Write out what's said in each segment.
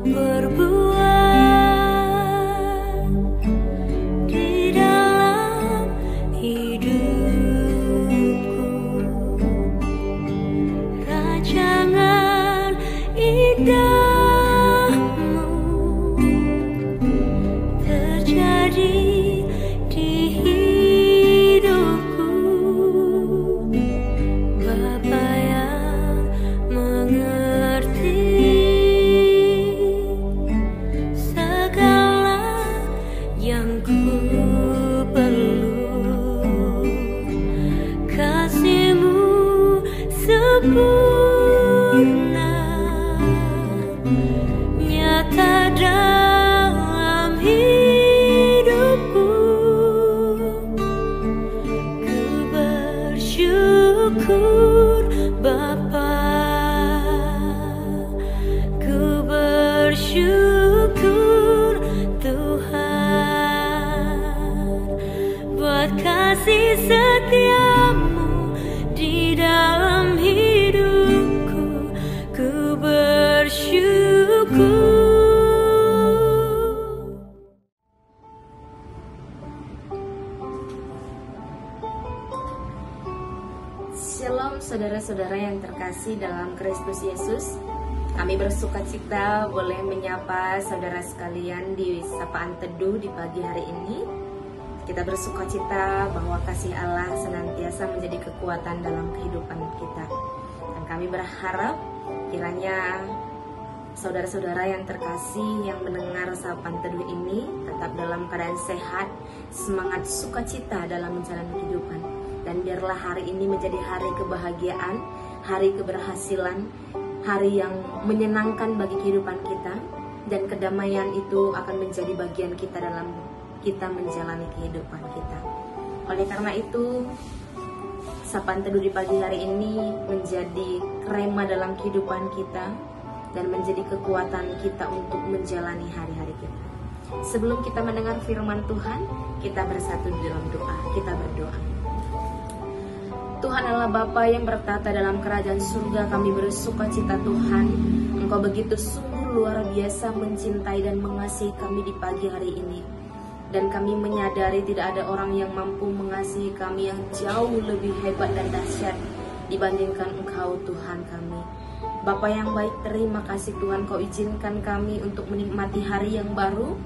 perbuat di dalam hidupku, rancangan indahmu terjadi di hidupku. Bapa yang mengerti segala yang ku perlu, kasih-Mu sempurna nyata dalam hidupku. Ku bersyukur Bapa, ku bersyukur Tuhan buat kasih setia-Mu di dalam hidupku. Ku bersyukur. Shalom saudara-saudara yang terkasih dalam Kristus Yesus. Kami bersuka cita boleh menyapa saudara sekalian di sapaan teduh di pagi hari ini. Kita bersuka cita bahwa kasih Allah senantiasa menjadi kekuatan dalam kehidupan kita. Dan kami berharap kiranya saudara-saudara yang terkasih yang mendengar sapaan teduh ini tetap dalam keadaan sehat, semangat, sukacita dalam menjalani kehidupan. Dan biarlah hari ini menjadi hari kebahagiaan, hari keberhasilan, hari yang menyenangkan bagi kehidupan kita. Dan kedamaian itu akan menjadi bagian kita dalam kita menjalani kehidupan kita. Oleh karena itu, sapaan teduh di pagi hari ini menjadi rema dalam kehidupan kita dan menjadi kekuatan kita untuk menjalani hari-hari kita. Sebelum kita mendengar firman Tuhan, kita bersatu di dalam doa. Kita berdoa. Tuhan Allah Bapa yang bertata dalam kerajaan surga, kami bersuka cita Tuhan. Engkau begitu sungguh luar biasa mencintai dan mengasihi kami di pagi hari ini. Dan kami menyadari tidak ada orang yang mampu mengasihi kami yang jauh lebih hebat dan dahsyat dibandingkan Engkau Tuhan kami. Bapa yang baik, terima kasih Tuhan Kau izinkan kami untuk menikmati hari yang baru.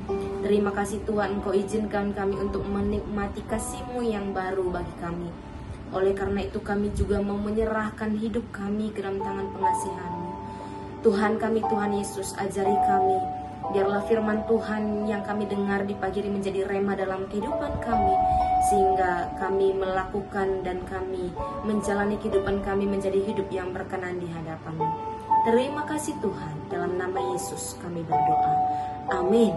Terima kasih Tuhan Kau izinkan kami untuk menikmati kasih-Mu yang baru bagi kami. Oleh karena itu kami juga mau menyerahkan hidup kami ke dalam tangan pengasihan-Mu. Tuhan kami, Tuhan Yesus, ajari kami. Biarlah firman Tuhan yang kami dengar di pagi ini menjadi rema dalam kehidupan kami. Sehingga kami melakukan dan kami menjalani kehidupan kami menjadi hidup yang berkenan di hadapan-Mu. Terima kasih Tuhan, dalam nama Yesus kami berdoa. Amin.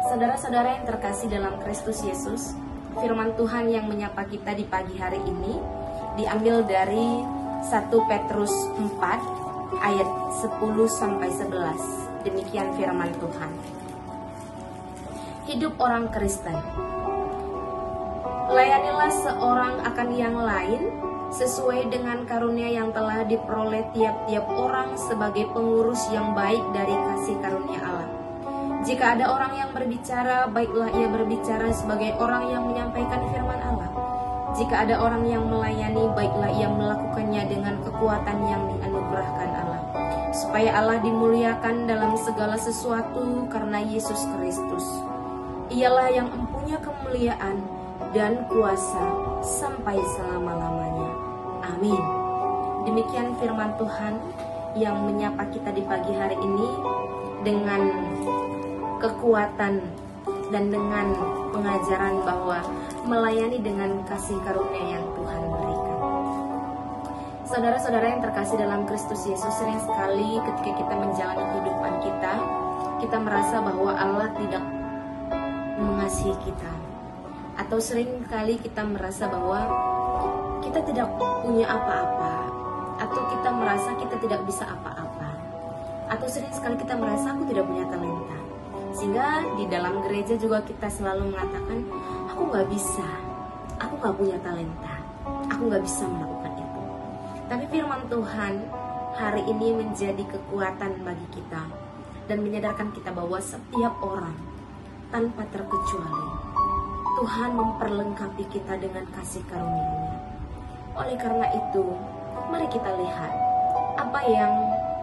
Saudara-saudara yang terkasih dalam Kristus Yesus, firman Tuhan yang menyapa kita di pagi hari ini diambil dari 1 Petrus 4 ayat 10-11. Demikian firman Tuhan. Hidup orang Kristen. Layanilah seorang akan yang lain sesuai dengan karunia yang telah diperoleh tiap-tiap orang sebagai pengurus yang baik dari kasih karunia Allah. Jika ada orang yang berbicara, baiklah ia berbicara sebagai orang yang menyampaikan firman Allah. Jika ada orang yang melayani, baiklah ia melakukannya dengan kekuatan yang dianugerahkan Allah, supaya Allah dimuliakan dalam segala sesuatu karena Yesus Kristus. Ialah yang mempunyai kemuliaan dan kuasa sampai selama-lamanya. Amin. Demikian firman Tuhan yang menyapa kita di pagi hari ini dengan kekuatan dan dengan pengajaran bahwa melayani dengan kasih karunia yang Tuhan berikan. Saudara-saudara yang terkasih dalam Kristus Yesus, sering sekali ketika kita menjalani kehidupan kita merasa bahwa Allah tidak mengasihi kita. Atau sering kali kita merasa bahwa kita tidak punya apa-apa, atau kita merasa kita tidak bisa apa-apa, atau sering sekali kita merasa aku tidak punya talenta. Sehingga di dalam gereja juga kita selalu mengatakan, aku gak bisa, aku gak punya talenta, aku gak bisa melakukan itu. Tapi firman Tuhan hari ini menjadi kekuatan bagi kita dan menyadarkan kita bahwa setiap orang tanpa terkecuali Tuhan memperlengkapi kita dengan kasih karunia-Nya. Oleh karena itu, mari kita lihat apa yang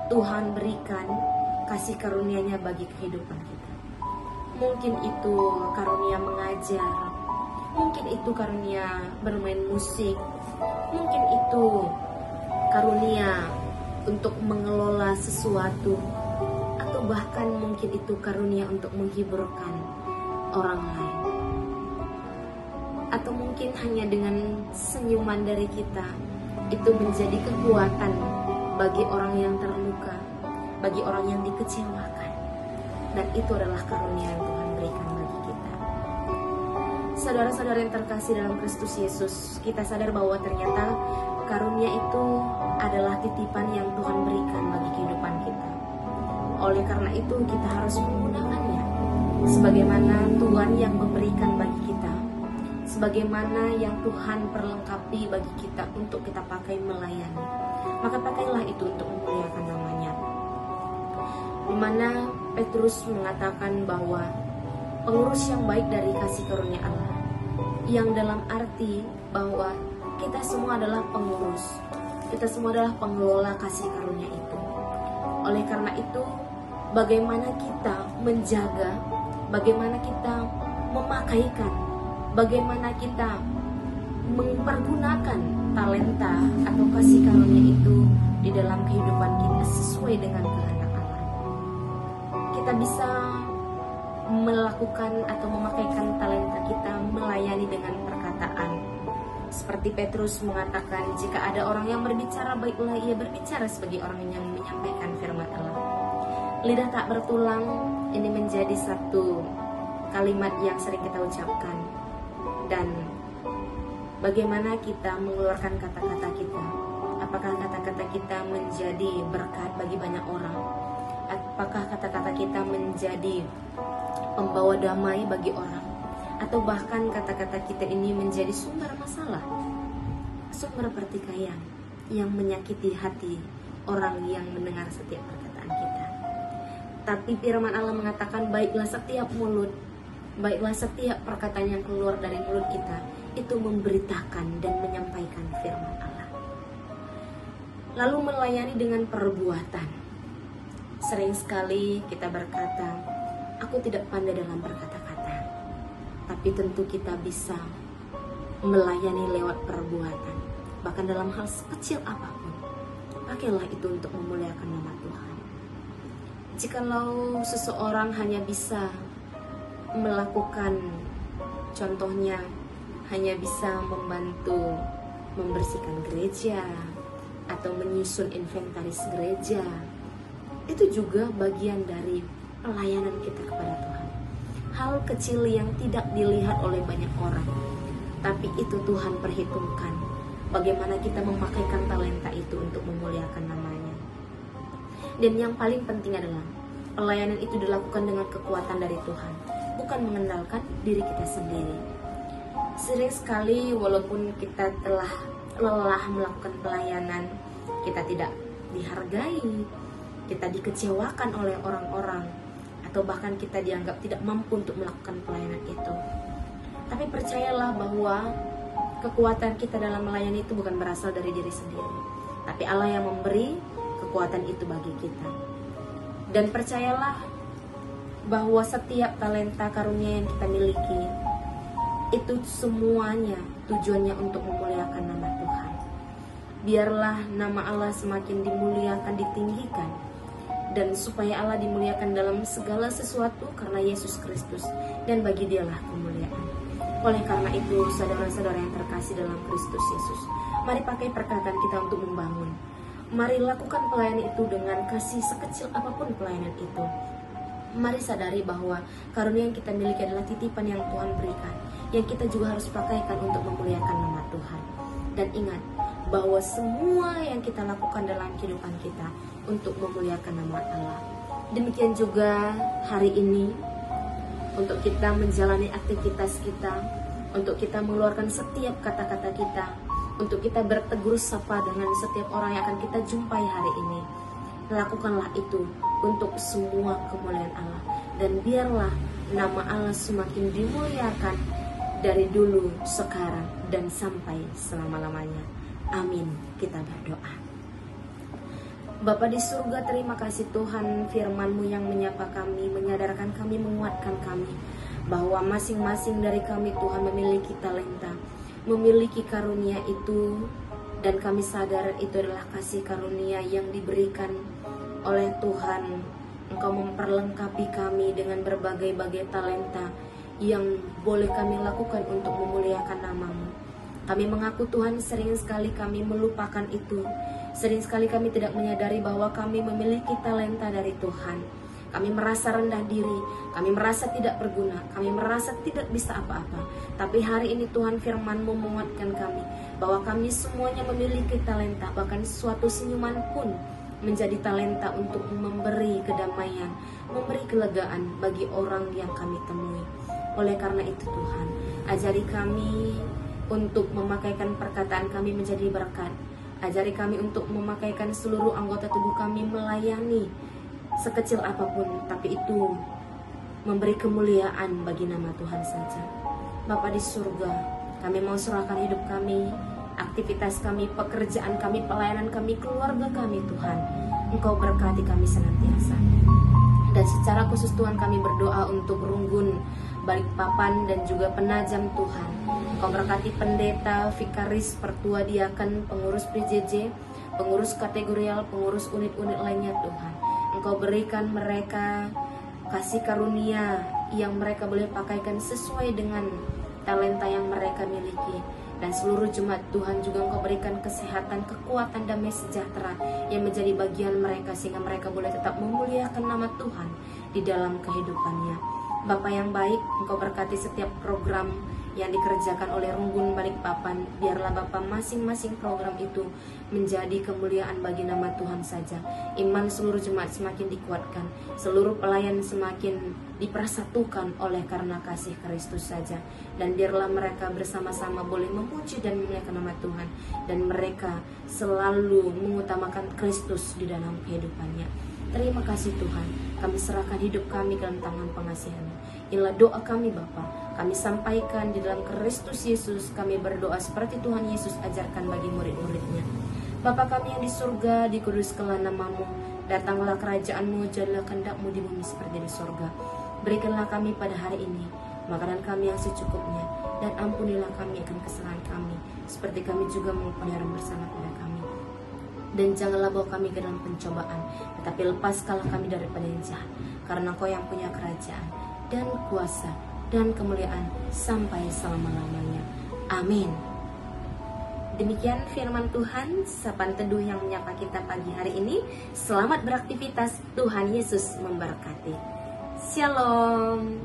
Tuhan berikan kasih karunia-Nya bagi kehidupan kita. Mungkin itu karunia mengajar, mungkin itu karunia bermain musik, mungkin itu karunia untuk mengelola sesuatu, atau bahkan mungkin itu karunia untuk menghiburkan orang lain. Atau mungkin hanya dengan senyuman dari kita itu menjadi kekuatan bagi orang yang terluka, bagi orang yang dikecewakan. Dan itu adalah karunia yang Tuhan berikan bagi kita. Saudara-saudara yang terkasih dalam Kristus Yesus, kita sadar bahwa ternyata karunia itu adalah titipan yang Tuhan berikan bagi kehidupan kita. Oleh karena itu kita harus menggunakannya sebagaimana Tuhan yang memberikan bagi kita, sebagaimana yang Tuhan perlengkapi bagi kita untuk kita pakai melayani. Maka pakailah itu untuk memuliakan namanya. Di mana Petrus mengatakan bahwa pengurus yang baik dari kasih karunia Allah, yang dalam arti bahwa kita semua adalah pengurus, kita semua adalah pengelola kasih karunia itu. Oleh karena itu, bagaimana kita menjaga, bagaimana kita memakaikan, bagaimana kita mempergunakan talenta atau kasih karunia itu di dalam kehidupan kita sesuai dengan kehendak Allah. Kita bisa melakukan atau memakaikan talenta kita melayani dengan perkataan. Seperti Petrus mengatakan, jika ada orang yang berbicara, baiklah ia berbicara sebagai orang yang menyampaikan firman Allah. Lidah tak bertulang, ini menjadi satu kalimat yang sering kita ucapkan. Dan bagaimana kita mengeluarkan kata-kata kita? Apakah kata-kata kita menjadi berkat bagi banyak orang? Apakah kata-kata kita menjadi pembawa damai bagi orang? Atau bahkan kata-kata kita ini menjadi sumber masalah, sumber pertikaian yang menyakiti hati orang yang mendengar setiap perkataan kita. Tapi firman Allah mengatakan, baiklah setiap mulut, baiklah setiap perkataan yang keluar dari mulut kita itu memberitakan dan menyampaikan firman Allah. Lalu melayani dengan perbuatan. Sering sekali kita berkata, aku tidak pandai dalam berkata-kata. Tapi tentu kita bisa melayani lewat perbuatan. Bahkan dalam hal sekecil apapun, pakailah itu untuk memuliakan nama Tuhan. Jikalau seseorang hanya bisa melakukan, contohnya hanya bisa membantu membersihkan gereja atau menyusun inventaris gereja, itu juga bagian dari pelayanan kita kepada Tuhan. Hal kecil yang tidak dilihat oleh banyak orang, tapi itu Tuhan perhitungkan bagaimana kita memakaikan talenta itu untuk memuliakan namanya. Dan yang paling penting adalah pelayanan itu dilakukan dengan kekuatan dari Tuhan, bukan mengandalkan diri kita sendiri. Sering sekali walaupun kita telah lelah melakukan pelayanan, kita tidak dihargai, kita dikecewakan oleh orang-orang, atau bahkan kita dianggap tidak mampu untuk melakukan pelayanan itu. Tapi percayalah bahwa kekuatan kita dalam melayani itu bukan berasal dari diri sendiri, tapi Allah yang memberi kekuatan itu bagi kita. Dan percayalah bahwa setiap talenta karunia yang kita miliki itu semuanya tujuannya untuk memuliakan nama Tuhan. Biarlah nama Allah semakin dimuliakan, ditinggikan, dan supaya Allah dimuliakan dalam segala sesuatu karena Yesus Kristus, dan bagi Dialah kemuliaan. Oleh karena itu, saudara-saudara yang terkasih dalam Kristus Yesus, mari pakai perkataan kita untuk membangun. Mari lakukan pelayanan itu dengan kasih sekecil apapun pelayanan itu. Mari sadari bahwa karunia yang kita miliki adalah titipan yang Tuhan berikan, yang kita juga harus pakaikan untuk memuliakan nama Tuhan. Dan ingat bahwa semua yang kita lakukan dalam kehidupan kita untuk memuliakan nama Allah. Demikian juga hari ini, untuk kita menjalani aktivitas kita, untuk kita mengeluarkan setiap kata-kata kita, untuk kita bertegur sapa dengan setiap orang yang akan kita jumpai hari ini. Lakukanlah itu untuk semua kemuliaan Allah, dan biarlah nama Allah semakin dimuliakan dari dulu, sekarang, dan sampai selama-lamanya. Amin. Kita berdoa. Bapa di surga, terima kasih Tuhan, firman-Mu yang menyapa kami, menyadarkan kami, menguatkan kami, bahwa masing-masing dari kami Tuhan memiliki talenta, memiliki karunia itu, dan kami sadar itu adalah kasih karunia yang diberikan oleh Tuhan. Engkau memperlengkapi kami dengan berbagai-bagai talenta yang boleh kami lakukan untuk memuliakan nama-Mu. Kami mengaku Tuhan, sering sekali kami melupakan itu. Sering sekali kami tidak menyadari bahwa kami memiliki talenta dari Tuhan. Kami merasa rendah diri, kami merasa tidak berguna, kami merasa tidak bisa apa-apa. Tapi hari ini Tuhan, firman-Mu menguatkan kami bahwa kami semuanya memiliki talenta. Bahkan suatu senyuman pun menjadi talenta untuk memberi kedamaian, memberi kelegaan bagi orang yang kami temui. Oleh karena itu Tuhan, ajari kami untuk memakaikan perkataan kami menjadi berkat. Ajari kami untuk memakaikan seluruh anggota tubuh kami melayani sekecil apapun, tapi itu memberi kemuliaan bagi nama Tuhan saja. Bapa di surga, kami mau serahkan hidup kami, aktivitas kami, pekerjaan kami, pelayanan kami, keluarga kami Tuhan. Engkau berkati kami senantiasa. Dan secara khusus Tuhan, kami berdoa untuk Runggun, Balikpapan, dan juga Penajam Tuhan. Engkau berkati pendeta, vikaris, pertua diaken, pengurus PJJ, pengurus kategorial, pengurus unit-unit lainnya Tuhan. Engkau berikan mereka kasih karunia yang mereka boleh pakaikan sesuai dengan talenta yang mereka miliki. Dan seluruh jemaat Tuhan juga Engkau berikan kesehatan, kekuatan, damai sejahtera yang menjadi bagian mereka, sehingga mereka boleh tetap memuliakan nama Tuhan di dalam kehidupannya. Bapa yang baik, Engkau berkati setiap program yang dikerjakan oleh Runggun Balikpapan. Biarlah Bapa masing-masing program itu menjadi kemuliaan bagi nama Tuhan saja. Iman seluruh jemaat semakin dikuatkan, seluruh pelayan semakin dipersatukan oleh karena kasih Kristus saja. Dan biarlah mereka bersama-sama boleh memuji dan memuliakan nama Tuhan, dan mereka selalu mengutamakan Kristus di dalam kehidupannya. Terima kasih Tuhan, kami serahkan hidup kami ke dalam tangan pengasihan-Mu. Inilah doa kami Bapa, kami sampaikan di dalam Kristus Yesus. Kami berdoa seperti Tuhan Yesus ajarkan bagi murid-muridnya. Bapa kami yang di surga, dikuduskanlah nama-Mu, datanglah kerajaan-Mu, jadilah kehendak-Mu di bumi seperti di surga. Berikanlah kami pada hari ini makanan kami yang secukupnya, dan ampunilah kami akan kesalahan kami, seperti kami juga mengampuni orang bersalah pada kami. Dan janganlah bawa kami ke dalam pencobaan, tetapi lepaskanlah kami daripada yang jahat, karena Kau yang punya kerajaan dan kuasa dan kemuliaan sampai selama-lamanya. Amin. Demikian firman Tuhan, sapaan teduh yang menyapa kita pagi hari ini. Selamat beraktivitas, Tuhan Yesus memberkati. Shalom.